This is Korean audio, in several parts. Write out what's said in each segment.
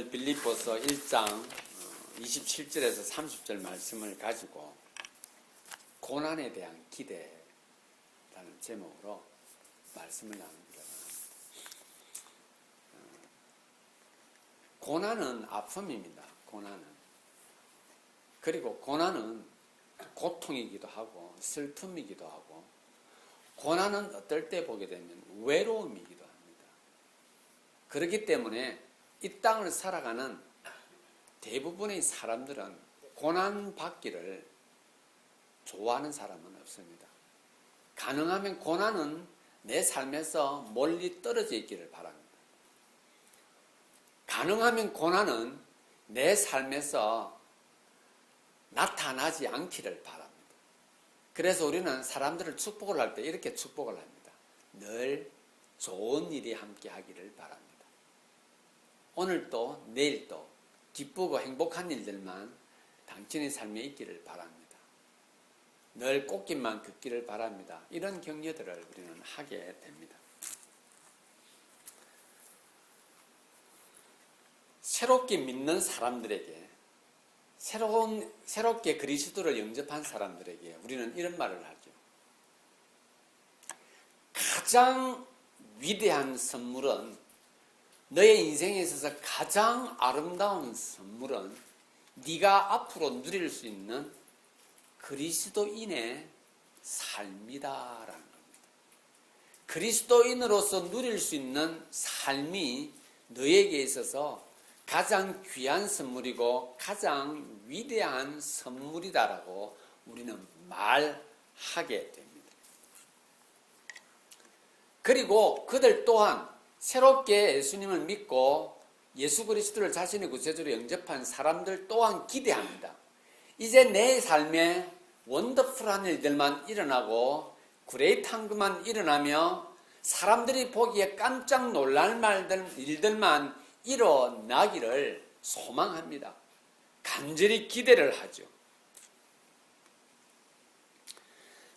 오늘 빌립보서 1장 27절에서 30절 말씀을 가지고 고난에 대한 기대라는 제목으로 말씀을 나누기로 합니다. 고난은 아픔입니다. 고난은. 그리고 고난은 고통이기도 하고 슬픔이기도 하고 고난은 어떨 때 보게 되면 외로움이기도 합니다. 그렇기 때문에 이 땅을 살아가는 대부분의 사람들은 고난받기를 좋아하는 사람은 없습니다. 가능하면 고난은 내 삶에서 멀리 떨어져 있기를 바랍니다. 가능하면 고난은 내 삶에서 나타나지 않기를 바랍니다. 그래서 우리는 사람들을 축복을 할 때 이렇게 축복을 합니다. 늘 좋은 일이 함께 하기를 바랍니다. 오늘도 내일도 기쁘고 행복한 일들만 당신의 삶에 있기를 바랍니다. 늘 꽃길만 걷기를 바랍니다. 이런 격려들을 우리는 하게 됩니다. 새롭게 믿는 사람들에게 새롭게 그리스도를 영접한 사람들에게 우리는 이런 말을 하죠. 가장 위대한 선물은 너의 인생에 있어서 가장 아름다운 선물은 네가 앞으로 누릴 수 있는 그리스도인의 삶이다라는 겁니다. 그리스도인으로서 누릴 수 있는 삶이 너에게 있어서 가장 귀한 선물이고 가장 위대한 선물이다라고 우리는 말하게 됩니다. 그리고 그들 또한 새롭게 예수님을 믿고 예수 그리스도를 자신의 구세주로 영접한 사람들 또한 기대합니다. 이제 내 삶에 원더풀한 일들만 일어나고 그레이트한 것만 일어나며 사람들이 보기에 깜짝 놀랄 일들만 일어나기를 소망합니다. 간절히 기대를 하죠.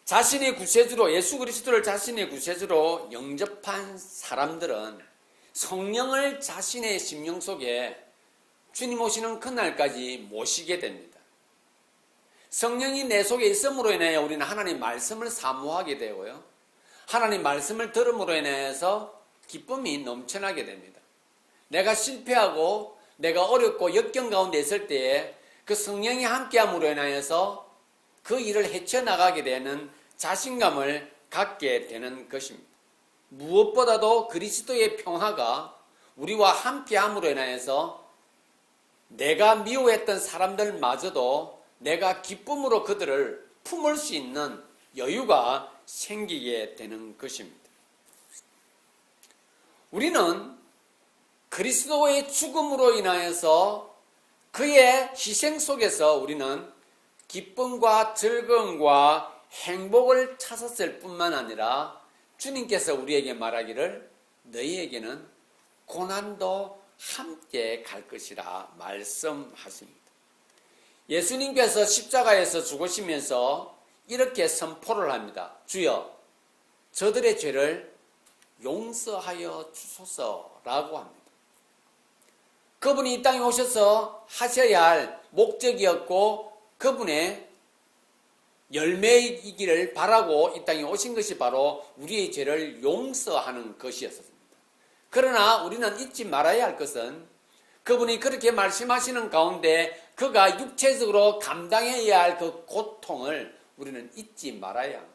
자신의 구세주로 예수 그리스도를 자신의 구세주로 영접한 사람들은 성령을 자신의 심령 속에 주님 오시는 그날까지 모시게 됩니다. 성령이 내 속에 있음으로 인하여 우리는 하나님 말씀을 사모하게 되고요. 하나님 말씀을 들음으로 인해서 기쁨이 넘쳐나게 됩니다. 내가 실패하고 내가 어렵고 역경 가운데 있을 때에 그 성령이 함께함으로 인하여서 그 일을 헤쳐나가게 되는 자신감을 갖게 되는 것입니다. 무엇보다도 그리스도의 평화가 우리와 함께함으로 인하여서 내가 미워했던 사람들마저도 내가 기쁨으로 그들을 품을 수 있는 여유가 생기게 되는 것입니다. 우리는 그리스도의 죽음으로 인하여서 그의 희생 속에서 우리는 기쁨과 즐거움과 행복을 찾았을 뿐만 아니라 주님께서 우리에게 말하기를 너희에게는 고난도 함께 갈 것이라 말씀하십니다. 예수님께서 십자가에서 죽으시면서 이렇게 선포를 합니다. 주여 저들의 죄를 용서하여 주소서라고 합니다. 그분이 이 땅에 오셔서 하셔야 할 목적이었고 그분의 열매이기를 바라고 이 땅에 오신 것이 바로 우리의 죄를 용서하는 것이었습니다. 그러나 우리는 잊지 말아야 할 것은 그분이 그렇게 말씀하시는 가운데 그가 육체적으로 감당해야 할 그 고통을 우리는 잊지 말아야 합니다.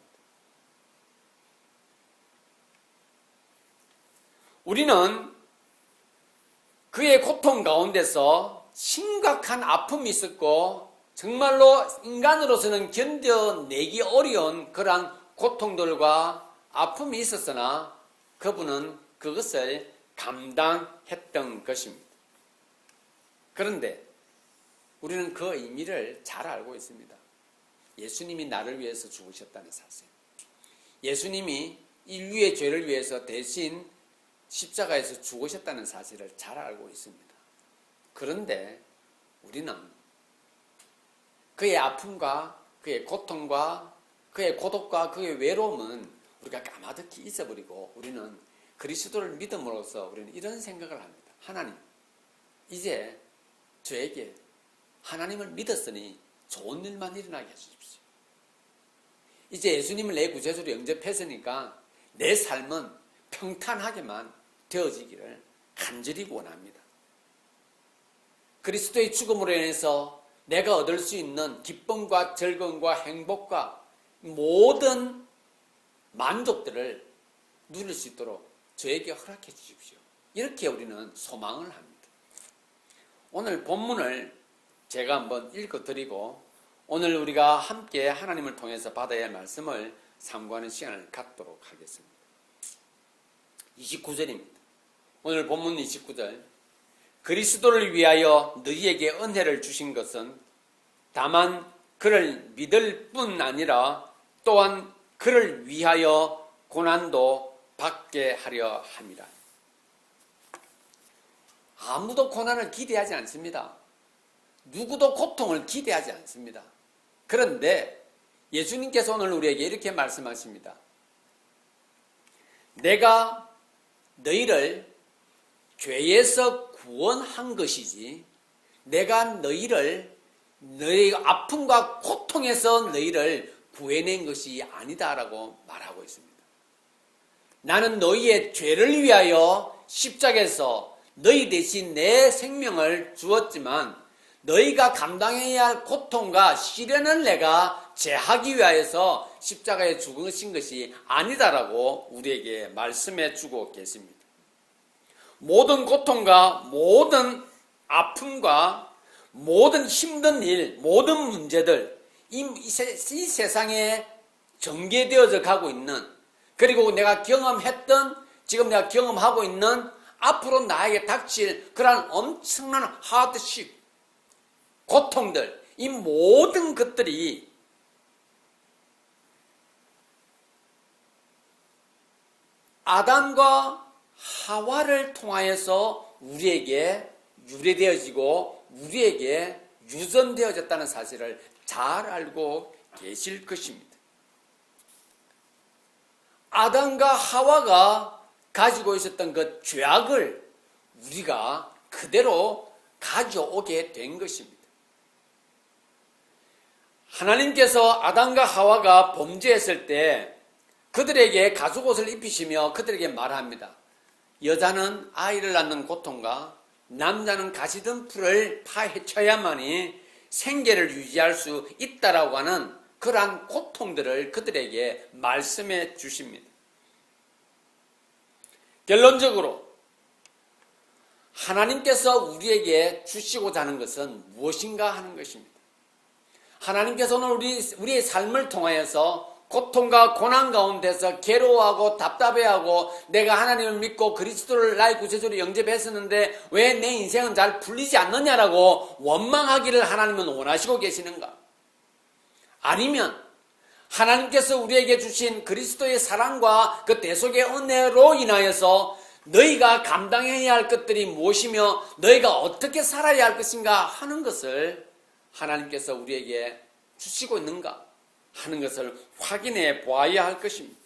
우리는 그의 고통 가운데서 심각한 아픔이 있었고 정말로 인간으로서는 견뎌내기 어려운 그러한 고통들과 아픔이 있었으나 그분은 그것을 감당했던 것입니다. 그런데 우리는 그 의미를 잘 알고 있습니다. 예수님이 나를 위해서 죽으셨다는 사실. 예수님이 인류의 죄를 위해서 대신 십자가에서 죽으셨다는 사실을 잘 알고 있습니다. 그런데 우리는 그의 아픔과 그의 고통과 그의 고독과 그의 외로움은 우리가 까마득히 잊어버리고 우리는 그리스도를 믿음으로써 우리는 이런 생각을 합니다. 하나님, 이제 저에게 하나님을 믿었으니 좋은 일만 일어나게 해주십시오. 이제 예수님을 내 구세주로 영접했으니까 내 삶은 평탄하게만 되어지기를 간절히 원합니다. 그리스도의 죽음으로 인해서 내가 얻을 수 있는 기쁨과 즐거움과 행복과 모든 만족들을 누릴 수 있도록 저에게 허락해 주십시오. 이렇게 우리는 소망을 합니다. 오늘 본문을 제가 한번 읽어드리고 오늘 우리가 함께 하나님을 통해서 받아야 할 말씀을 상고하는 시간을 갖도록 하겠습니다. 29절입니다. 오늘 본문 29절. 그리스도를 위하여 너희에게 은혜를 주신 것은 다만 그를 믿을 뿐 아니라 또한 그를 위하여 고난도 받게 하려 함이라. 아무도 고난을 기대하지 않습니다. 누구도 고통을 기대하지 않습니다. 그런데 예수님께서 오늘 우리에게 이렇게 말씀하십니다. 내가 너희를 죄에서 구원한 것이지 내가 너희의 아픔과 고통에서 너희를 구해낸 것이 아니다라고 말하고 있습니다. 나는 너희의 죄를 위하여 십자가에서 너희 대신 내 생명을 주었지만 너희가 감당해야 할 고통과 시련을 내가 제하기 위하여서 십자가에 죽으신 것이 아니다라고 우리에게 말씀해 주고 계십니다. 모든 고통과 모든 아픔과 모든 힘든 일, 모든 문제들, 이 세상에 전개되어져 가고 있는, 그리고 내가 경험했던, 지금 내가 경험하고 있는, 앞으로 나에게 닥칠 그러한 엄청난 하드십, 고통들, 이 모든 것들이 아담과 하와를 통하여서 우리에게 유래되어지고 우리에게 유전되어졌다는 사실을 잘 알고 계실 것입니다. 아담과 하와가 가지고 있었던 그 죄악을 우리가 그대로 가져오게 된 것입니다. 하나님께서 아담과 하와가 범죄했을 때 그들에게 가죽옷을 입히시며 그들에게 말합니다. 여자는 아이를 낳는 고통과 남자는 가시덤불을 파헤쳐야만이 생계를 유지할 수 있다라고 하는 그러한 고통들을 그들에게 말씀해 주십니다. 결론적으로 하나님께서 우리에게 주시고자 하는 것은 무엇인가 하는 것입니다. 하나님께서는 우리의 삶을 통하여서 고통과 고난 가운데서 괴로워하고 답답해하고 내가 하나님을 믿고 그리스도를 나의 구세주로 영접했었는데 왜 내 인생은 잘 풀리지 않느냐라고 원망하기를 하나님은 원하시고 계시는가? 아니면 하나님께서 우리에게 주신 그리스도의 사랑과 그 대속의 은혜로 인하여서 너희가 감당해야 할 것들이 무엇이며 너희가 어떻게 살아야 할 것인가 하는 것을 하나님께서 우리에게 주시고 있는가 하는 것을 확인해 보아야 할 것입니다.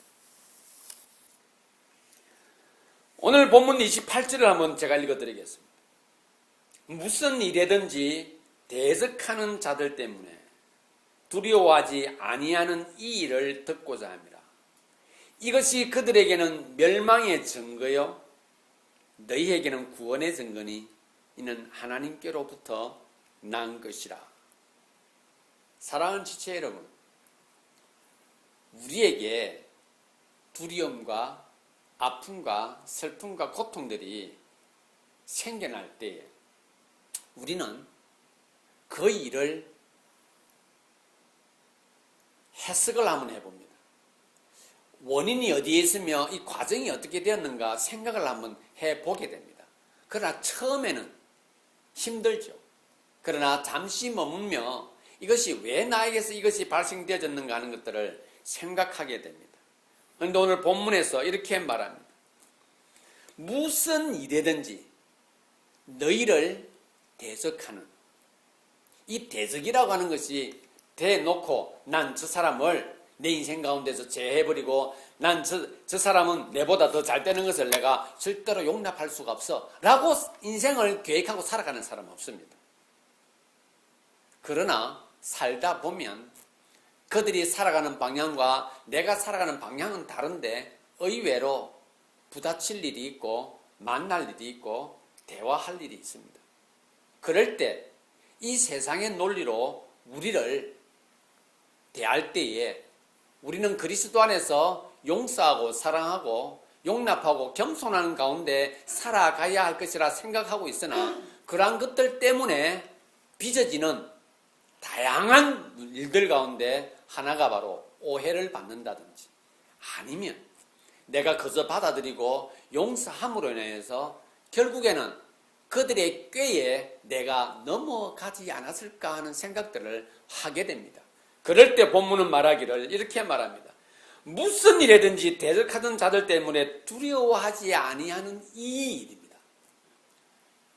오늘 본문 28절을 한번 제가 읽어드리겠습니다. 무슨 일이든지 대적하는 자들 때문에 두려워하지 아니하는 이 일을 듣고자 합니다. 이것이 그들에게는 멸망의 증거요 너희에게는 구원의 증거니 이는 하나님께로부터 난 것이라. 사랑하는 지체 여러분, 우리에게 두려움과 아픔과 슬픔과 고통들이 생겨날 때에 우리는 그 일을 해석을 한번 해봅니다. 원인이 어디에 있으며 이 과정이 어떻게 되었는가 생각을 한번 해보게 됩니다. 그러나 처음에는 힘들죠. 그러나 잠시 머물며 이것이 왜 나에게서 이것이 발생되어졌는가 하는 것들을 생각하게 됩니다. 그런데 오늘 본문에서 이렇게 말합니다. 무슨 일이든지 너희를 대적하는, 이 대적이라고 하는 것이 대놓고 난 저 사람을 내 인생 가운데서 제해버리고 난 저 사람은 내보다 더 잘 되는 것을 내가 절대로 용납할 수가 없어 라고 인생을 계획하고 살아가는 사람은 없습니다. 그러나 살다 보면 그들이 살아가는 방향과 내가 살아가는 방향은 다른데 의외로 부딪힐 일이 있고 만날 일이 있고 대화할 일이 있습니다. 그럴 때 이 세상의 논리로 우리를 대할 때에 우리는 그리스도 안에서 용서하고 사랑하고 용납하고 겸손하는 가운데 살아가야 할 것이라 생각하고 있으나 그러한 것들 때문에 빚어지는 다양한 일들 가운데 하나가 바로 오해를 받는다든지 아니면 내가 그저 받아들이고 용서함으로 인해서 결국에는 그들의 꾀에 내가 넘어가지 않았을까 하는 생각들을 하게 됩니다. 그럴 때 본문은 말하기를 이렇게 말합니다. 무슨 일이든지 대적하던 자들 때문에 두려워하지 아니하는 이 일입니다.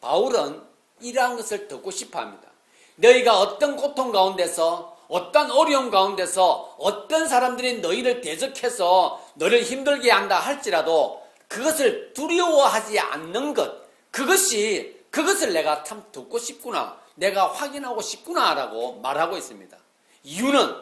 바울은 이러한 것을 듣고 싶어합니다. 너희가 어떤 고통 가운데서 어떤 어려움 가운데서 어떤 사람들이 너희를 대적해서 너를 힘들게 한다 할지라도 그것을 두려워하지 않는 것 그것을 내가 참 듣고 싶구나 내가 확인하고 싶구나 라고 말하고 있습니다. 이유는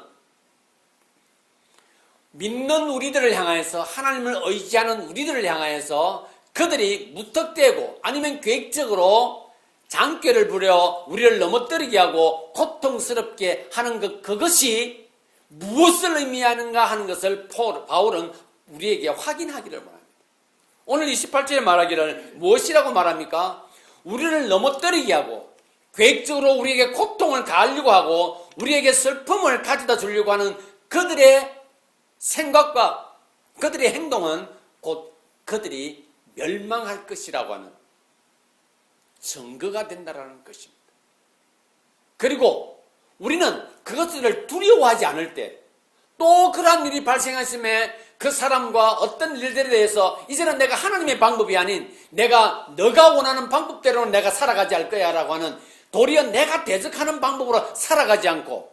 믿는 우리들을 향해서 하나님을 의지하는 우리들을 향해서 그들이 무턱대고 아니면 계획적으로 장꾀를 부려 우리를 넘어뜨리게 하고 고통스럽게 하는 그것이 무엇을 의미하는가 하는 것을 바울은 우리에게 확인하기를 원합니다. 오늘 28절에 말하기를 무엇이라고 말합니까? 우리를 넘어뜨리게 하고 계획적으로 우리에게 고통을 가하려고 하고 우리에게 슬픔을 가져다 주려고 하는 그들의 생각과 그들의 행동은 곧 그들이 멸망할 것이라고 하는 증거가 된다는 것입니다. 그리고 우리는 그것들을 두려워하지 않을 때 또 그러한 일이 발생했음에 그 사람과 어떤 일들에 대해서 이제는 내가 하나님의 방법이 아닌 너가 원하는 방법대로 내가 살아가지 할 거야 라고 하는 도리어 내가 대적하는 방법으로 살아가지 않고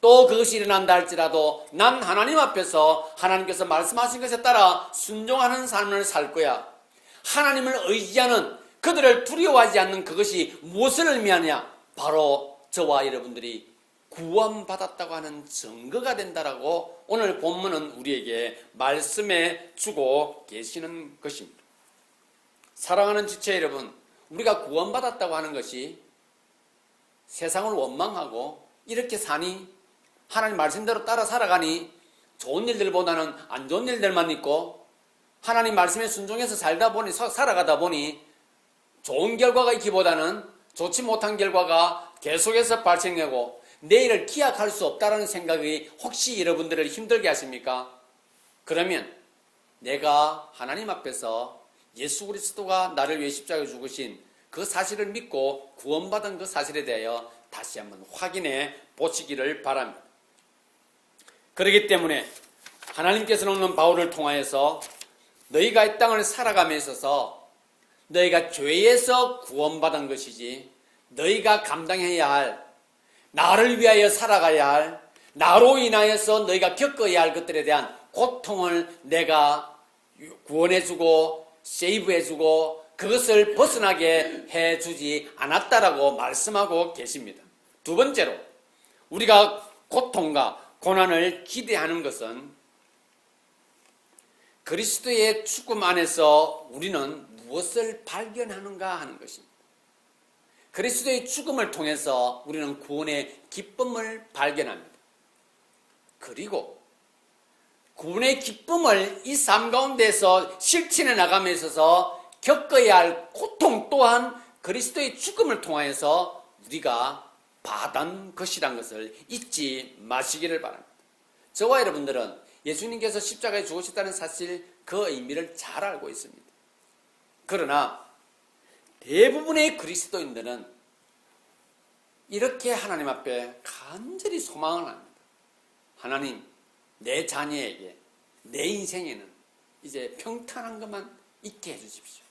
또 그것이 일어난다 할지라도 난 하나님 앞에서 하나님께서 말씀하신 것에 따라 순종하는 삶을 살 거야. 하나님을 의지하는 그들을 두려워하지 않는 그것이 무엇을 의미하냐? 바로 저와 여러분들이 구원받았다고 하는 증거가 된다라고 오늘 본문은 우리에게 말씀해 주고 계시는 것입니다. 사랑하는 지체 여러분, 우리가 구원받았다고 하는 것이 세상을 원망하고 이렇게 사니 하나님 말씀대로 따라 살아가니 좋은 일들보다는 안 좋은 일들만 있고 하나님 말씀에 순종해서 살아가다 보니 좋은 결과가 있기보다는 좋지 못한 결과가 계속해서 발생하고 내일을 기약할 수 없다는 생각이 혹시 여러분들을 힘들게 하십니까? 그러면 내가 하나님 앞에서 예수 그리스도가 나를 위해 십자가에 죽으신 그 사실을 믿고 구원받은 그 사실에 대하여 다시 한번 확인해 보시기를 바랍니다. 그렇기 때문에 하나님께서는 오늘 바울을 통하여서 너희가 이 땅을 살아감에 있어서 너희가 죄에서 구원받은 것이지 너희가 감당해야 할 나를 위하여 살아가야 할 나로 인하여서 너희가 겪어야 할 것들에 대한 고통을 내가 구원해주고 세이브해주고 그것을 벗어나게 해주지 않았다라고 말씀하고 계십니다. 두 번째로 우리가 고통과 고난을 기대하는 것은 그리스도의 죽음 안에서 우리는 무엇을 발견하는가 하는 것입니다. 그리스도의 죽음을 통해서 우리는 구원의 기쁨을 발견합니다. 그리고 구원의 기쁨을 이 삶 가운데서 실천해 나감에 있어서 겪어야 할 고통 또한 그리스도의 죽음을 통해서 우리가 받은 것이란 것을 잊지 마시기를 바랍니다. 저와 여러분들은 예수님께서 십자가에 죽으셨다는 사실 그 의미를 잘 알고 있습니다. 그러나 대부분의 그리스도인들은 이렇게 하나님 앞에 간절히 소망을 합니다. 하나님, 내 자녀에게, 내 인생에는 이제 평탄한 것만 있게 해주십시오.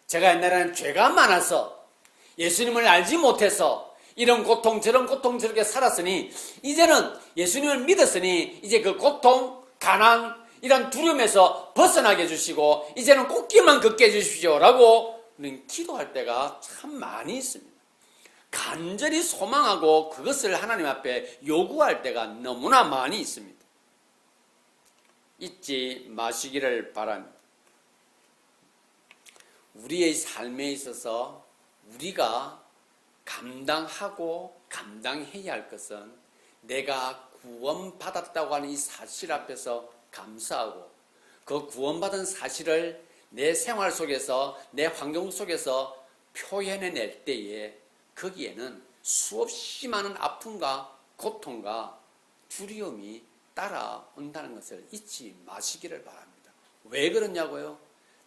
제가 옛날에는 죄가 많아서 예수님을 알지 못해서 이런 고통 저런 고통 저렇게 살았으니 이제는 예수님을 믿었으니 이제 그 고통, 가난, 이런 두려움에서 벗어나게 해주시고 이제는 꽃길만 걷게 해주십시오 라고 우리는 기도할 때가 참 많이 있습니다. 간절히 소망하고 그것을 하나님 앞에 요구할 때가 너무나 많이 있습니다. 잊지 마시기를 바랍니다. 우리의 삶에 있어서 우리가 감당하고 감당해야 할 것은 내가 구원받았다고 하는 이 사실 앞에서 감사하고 그 구원받은 사실을 내 생활 속에서 내 환경 속에서 표현해낼 때에 거기에는 수없이 많은 아픔과 고통과 두려움이 따라온다는 것을 잊지 마시기를 바랍니다. 왜 그러냐고요?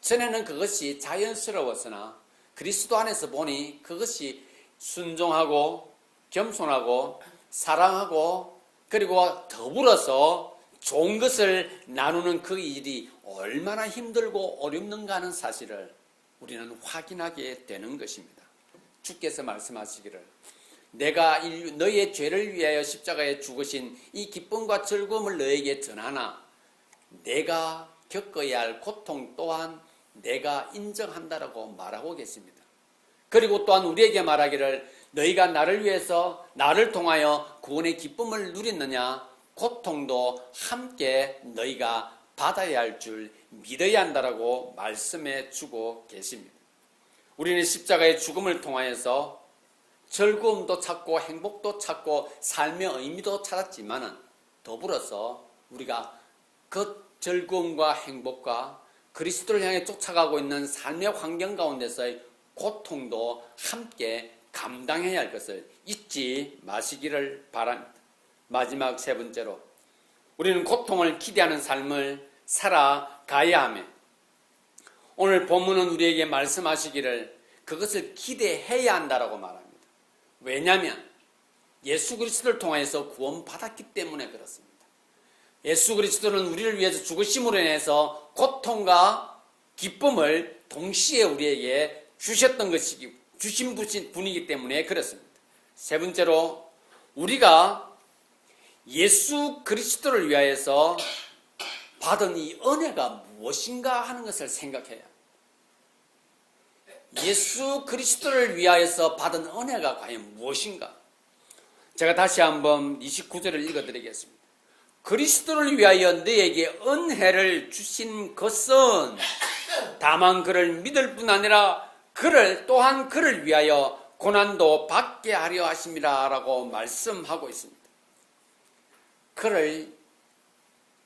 전에는 그것이 자연스러웠으나 그리스도 안에서 보니 그것이 순종하고 겸손하고 사랑하고 그리고 더불어서 좋은 것을 나누는 그 일이 얼마나 힘들고 어렵는가 하는 사실을 우리는 확인하게 되는 것입니다. 주께서 말씀하시기를 내가 너희의 죄를 위하여 십자가에 죽으신 이 기쁨과 즐거움을 너에게 전하나 내가 겪어야 할 고통 또한 내가 인정한다라고 말하고 계십니다. 그리고 또한 우리에게 말하기를 너희가 나를 위해서 나를 통하여 구원의 기쁨을 누렸느냐 고통도 함께 너희가 받아야 할 줄 믿어야 한다라고 말씀해 주고 계십니다. 우리는 십자가의 죽음을 통하여서 즐거움도 찾고 행복도 찾고 삶의 의미도 찾았지만은 더불어서 우리가 그 즐거움과 행복과 그리스도를 향해 쫓아가고 있는 삶의 환경 가운데서의 고통도 함께 감당해야 할 것을 잊지 마시기를 바랍니다. 마지막 세 번째로 우리는 고통을 기대하는 삶을 살아가야 하며 오늘 본문은 우리에게 말씀하시기를 그것을 기대해야 한다라고 말합니다. 왜냐하면 예수 그리스도를 통해서 구원받았기 때문에 그렇습니다. 예수 그리스도는 우리를 위해서 죽으심으로 인해서 고통과 기쁨을 동시에 우리에게 주신 분이기 때문에 그렇습니다. 세 번째로 우리가 예수 그리스도를 위하여서 받은 이 은혜가 무엇인가 하는 것을 생각해야 합니다. 예수 그리스도를 위하여서 받은 은혜가 과연 무엇인가? 제가 다시 한번 29절을 읽어드리겠습니다. 그리스도를 위하여 너에게 은혜를 주신 것은 다만 그를 믿을 뿐 아니라 또한 그를 위하여 고난도 받게 하려 하심이라 라고 말씀하고 있습니다. 그를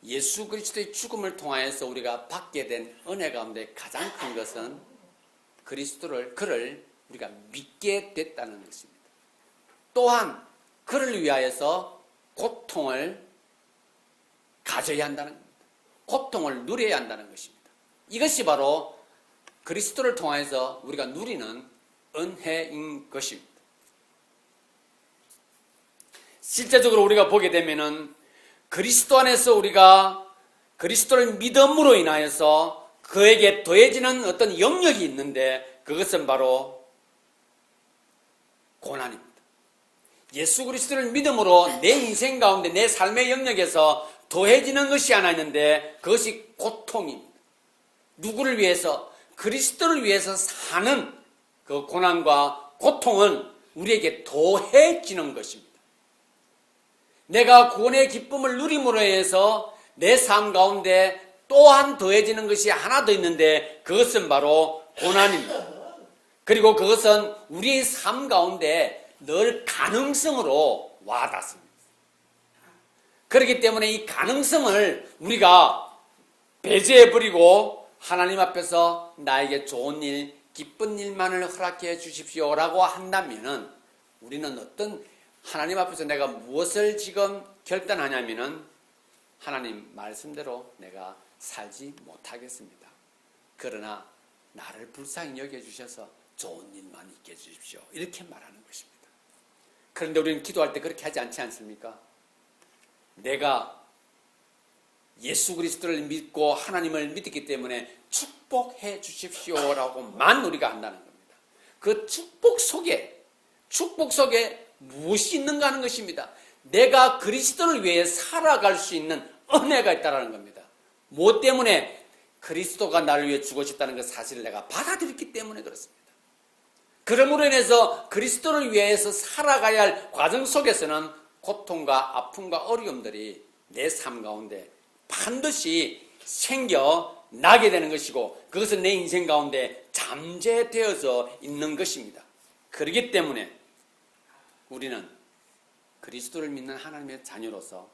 예수 그리스도의 죽음을 통하여서 우리가 받게 된 은혜 가운데 가장 큰 것은 그를 우리가 믿게 됐다는 것입니다. 또한 그를 위하여서 고통을 가져야 한다는 겁니다. 고통을 누려야 한다는 것입니다. 이것이 바로 그리스도를 통해서 우리가 누리는 은혜인 것입니다. 실제적으로 우리가 보게 되면은 그리스도 안에서 우리가 그리스도를 믿음으로 인하여서 그에게 더해지는 어떤 영역이 있는데 그것은 바로 고난입니다. 예수 그리스도를 믿음으로 내 인생 가운데 내 삶의 영역에서 더해지는 것이 하나 있는데 그것이 고통입니다. 누구를 위해서? 그리스도를 위해서 사는 그 고난과 고통은 우리에게 더해지는 것입니다. 내가 구원의 기쁨을 누림으로 해서 내 삶 가운데 또한 더해지는 것이 하나 더 있는데 그것은 바로 고난입니다. 그리고 그것은 우리의 삶 가운데 늘 가능성으로 와닿습니다. 그렇기 때문에 이 가능성을 우리가 배제해버리고 하나님 앞에서 나에게 좋은 일, 기쁜 일만을 허락해 주십시오라고 한다면은 우리는 어떤 하나님 앞에서 내가 무엇을 지금 결단하냐면은 하나님 말씀대로 내가 살지 못하겠습니다. 그러나 나를 불쌍히 여겨주셔서 좋은 일만 있게 해주십시오. 이렇게 말하는 것입니다. 그런데 우리는 기도할 때 그렇게 하지 않지 않습니까? 내가 예수 그리스도를 믿고 하나님을 믿기 때문에 축복해 주십시오라고만 우리가 한다는 겁니다. 그 축복 속에 무엇이 있는가 하는 것입니다. 내가 그리스도를 위해 살아갈 수 있는 은혜가 있다는 겁니다. 무엇 때문에? 그리스도가 나를 위해 죽으셨다는 그 사실을 내가 받아들였기 때문에 그렇습니다. 그러므로 인해서 그리스도를 위해서 살아가야 할 과정 속에서는 고통과 아픔과 어려움들이 내 삶 가운데 반드시 생겨나게 되는 것이고, 그것은 내 인생 가운데 잠재되어져 있는 것입니다. 그렇기 때문에 우리는 그리스도를 믿는 하나님의 자녀로서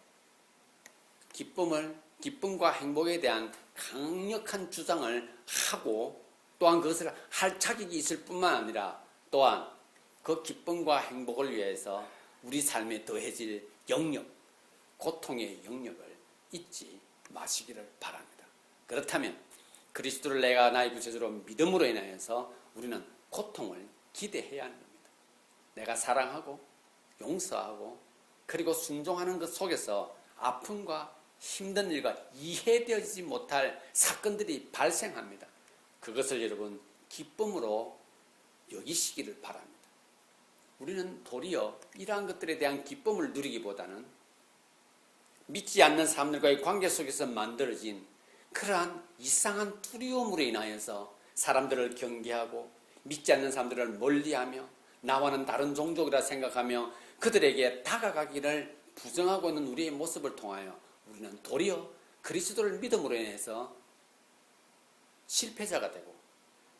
기쁨과 행복에 대한 강력한 주장을 하고, 또한 그것을 할 자격이 있을 뿐만 아니라 또한 그 기쁨과 행복을 위해서 우리 삶에 더해질 영역, 고통의 영역을 잊지 마시기를 바랍니다. 그렇다면 그리스도를 내가 나의 구세주로 믿음으로 인하여서 우리는 고통을 기대해야 하는 겁니다. 내가 사랑하고 용서하고 그리고 순종하는 것 속에서 아픔과 힘든 일과 이해되지 못할 사건들이 발생합니다. 그것을 여러분 기쁨으로 여기시기를 바랍니다. 우리는 도리어 이러한 것들에 대한 기쁨을 누리기보다는 믿지 않는 사람들과의 관계 속에서 만들어진 그러한 이상한 두려움으로 인하여서 사람들을 경계하고 믿지 않는 사람들을 멀리하며 나와는 다른 종족이라 생각하며 그들에게 다가가기를 부정하고 있는 우리의 모습을 통하여 우리는 도리어 그리스도를 믿음으로 인해서 실패자가 되고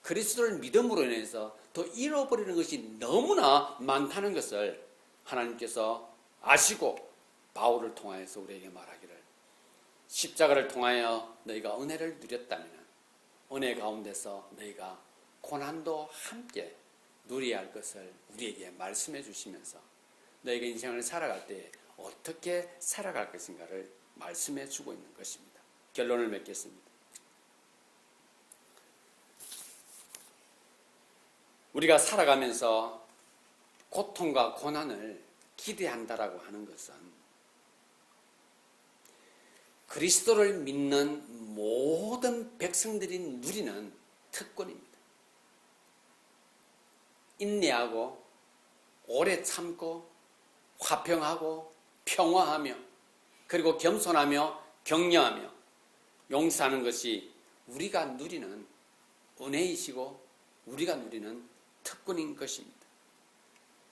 그리스도를 믿음으로 인해서 더 잃어버리는 것이 너무나 많다는 것을 하나님께서 아시고 바울을 통하여서 우리에게 말하기를, 십자가를 통하여 너희가 은혜를 누렸다면 은혜 가운데서 너희가 고난도 함께 누려야 할 것을 우리에게 말씀해 주시면서 너희가 인생을 살아갈 때 어떻게 살아갈 것인가를 말씀해 주고 있는 것입니다. 결론을 맺겠습니다. 우리가 살아가면서 고통과 고난을 기대한다라고 하는 것은 그리스도를 믿는 모든 백성들이 누리는 특권입니다. 인내하고 오래 참고 화평하고 평화하며 그리고 겸손하며 격려하며 용서하는 것이 우리가 누리는 은혜이시고 우리가 누리는 특권인 것입니다.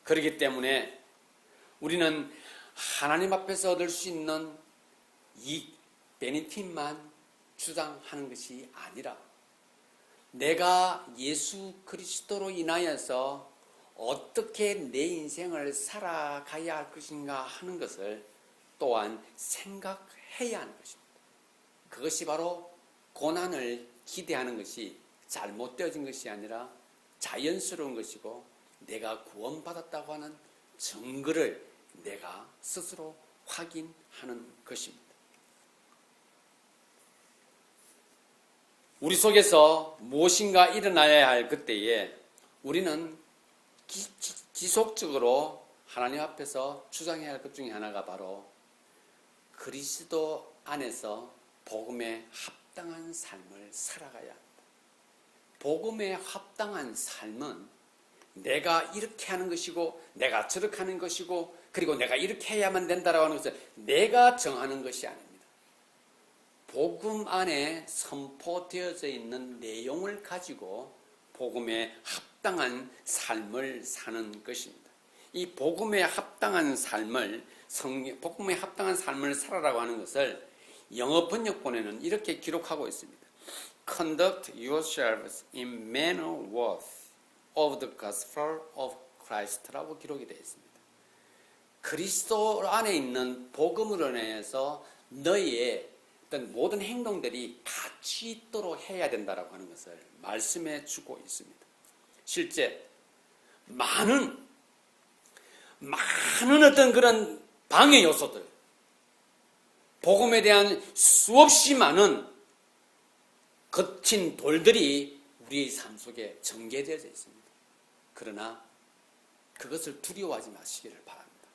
그렇기 때문에 우리는 하나님 앞에서 얻을 수 있는 이 베니핏만 주장하는 것이 아니라 내가 예수 그리스도로 인하여서 어떻게 내 인생을 살아가야 할 것인가 하는 것을 또한 생각해야 하는 것입니다. 그것이 바로 고난을 기대하는 것이 잘못되어진 것이 아니라 자연스러운 것이고 내가 구원받았다고 하는 증거를 내가 스스로 확인하는 것입니다. 우리 속에서 무엇인가 일어나야 할 그때에 우리는 지속적으로 하나님 앞에서 주장해야 할 것 중에 하나가 바로 그리스도 안에서 복음에 합당한 삶을 살아가야 합니다. 복음에 합당한 삶은 내가 이렇게 하는 것이고 내가 저렇게 하는 것이고 그리고 내가 이렇게 해야만 된다라고 하는 것을 내가 정하는 것이 아닙니다. 복음 안에 선포되어져 있는 내용을 가지고 복음에 합당한 삶을 사는 것입니다. 이 복음에 합당한 삶을 살아라고 하는 것을 영어 번역본에는 이렇게 기록하고 있습니다. Conduct yourselves in manner worthy of the gospel of Christ라고 기록이 되어 있습니다. 그리스도 안에 있는 복음으로 인해서 너희의 어떤 모든 행동들이 가치 있도록 해야 된다라고 하는 것을 말씀해 주고 있습니다. 실제 많은 어떤 그런 방해 요소들, 복음에 대한 수없이 많은 거친 돌들이 우리의 삶 속에 전개되어져 있습니다. 그러나 그것을 두려워하지 마시기를 바랍니다.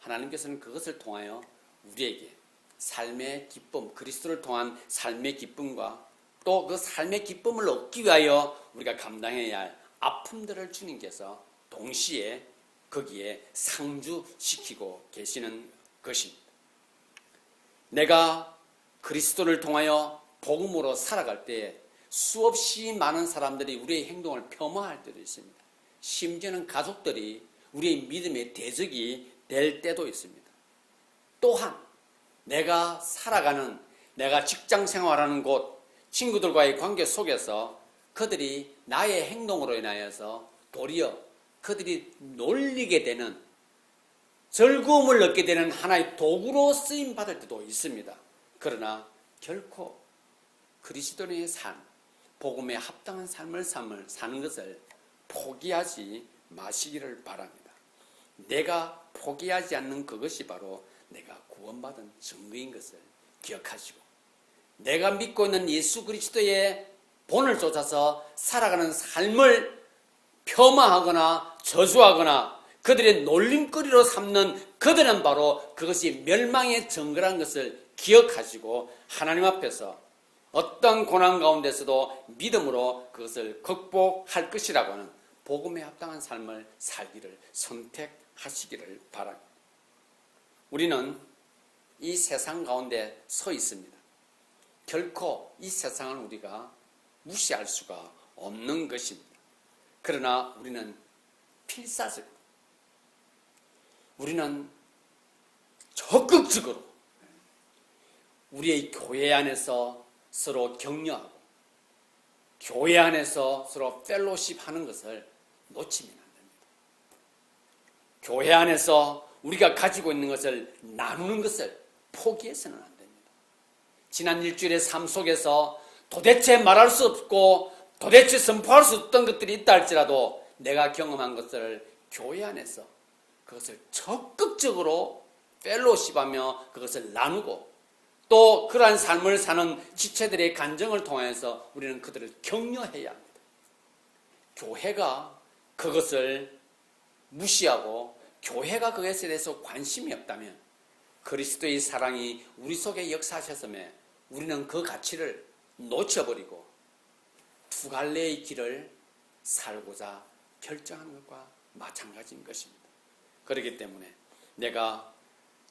하나님께서는 그것을 통하여 우리에게 삶의 기쁨, 그리스도를 통한 삶의 기쁨과 또 그 삶의 기쁨을 얻기 위하여 우리가 감당해야 할 아픔들을 주님께서 동시에 거기에 상주시키고 계시는 것입니다. 내가 그리스도를 통하여 복음으로 살아갈 때에 수없이 많은 사람들이 우리의 행동을 폄하할 때도 있습니다. 심지어는 가족들이 우리의 믿음의 대적이 될 때도 있습니다. 또한 내가 살아가는, 내가 직장 생활하는 곳, 친구들과의 관계 속에서 그들이 나의 행동으로 인하여서 도리어 그들이 놀리게 되는, 즐거움을 얻게 되는 하나의 도구로 쓰임받을 때도 있습니다. 그러나 결코 그리스도인의 삶, 복음에 합당한 삶을 사는 것을 포기하지 마시기를 바랍니다. 내가 포기하지 않는 그것이 바로 내가 구원받은 증거인 것을 기억하시고, 내가 믿고 있는 예수 그리스도의 본을 쫓아서 살아가는 삶을 폄하하거나 저주하거나 그들의 놀림거리로 삼는 그들은 바로 그것이 멸망의 증거란 것을 기억하시고 하나님 앞에서 어떤 고난 가운데서도 믿음으로 그것을 극복할 것이라고 하는 복음에 합당한 삶을 살기를 선택하시기를 바랍니다. 우리는 이 세상 가운데 서 있습니다. 결코 이 세상을 우리가 무시할 수가 없는 것입니다. 그러나 우리는 필사적, 우리는 적극적으로 우리의 교회 안에서 서로 격려하고 교회 안에서 서로 펠로십 하는 것을 놓치면 안 됩니다. 교회 안에서 우리가 가지고 있는 것을 나누는 것을 포기해서는 안 됩니다. 지난 일주일의 삶 속에서 도대체 말할 수 없고 도대체 선포할 수 없던 것들이 있다 할지라도 내가 경험한 것을 교회 안에서 그것을 적극적으로 펠로십하며 그것을 나누고 또 그러한 삶을 사는 지체들의 간증을 통해서 우리는 그들을 격려해야 합니다. 교회가 그것을 무시하고 교회가 그것에 대해서 관심이 없다면 그리스도의 사랑이 우리 속에 역사하셨음에 우리는 그 가치를 놓쳐버리고 두 갈래의 길을 살고자 결정하는 것과 마찬가지인 것입니다. 그렇기 때문에 내가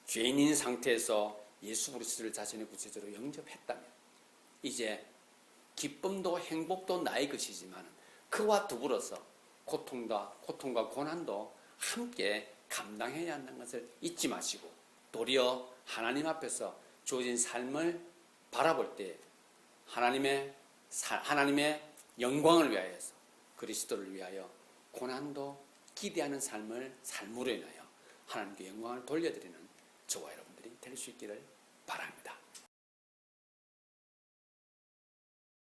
죄인인 상태에서 예수 그리스도를 자신의 구세주로 영접했다면 이제 기쁨도 행복도 나의 것이지만 그와 더불어서 고통과 고난도 함께 감당해야 한다는 것을 잊지 마시고 도리어 하나님 앞에서 주어진 삶을 바라볼 때 하나님의 영광을 위하여서 그리스도를 위하여 고난도 기대하는 삶을 삶으로 인하여 하나님께 영광을 돌려드리는 저와 여러분들이 될 수 있기를 바랍니다.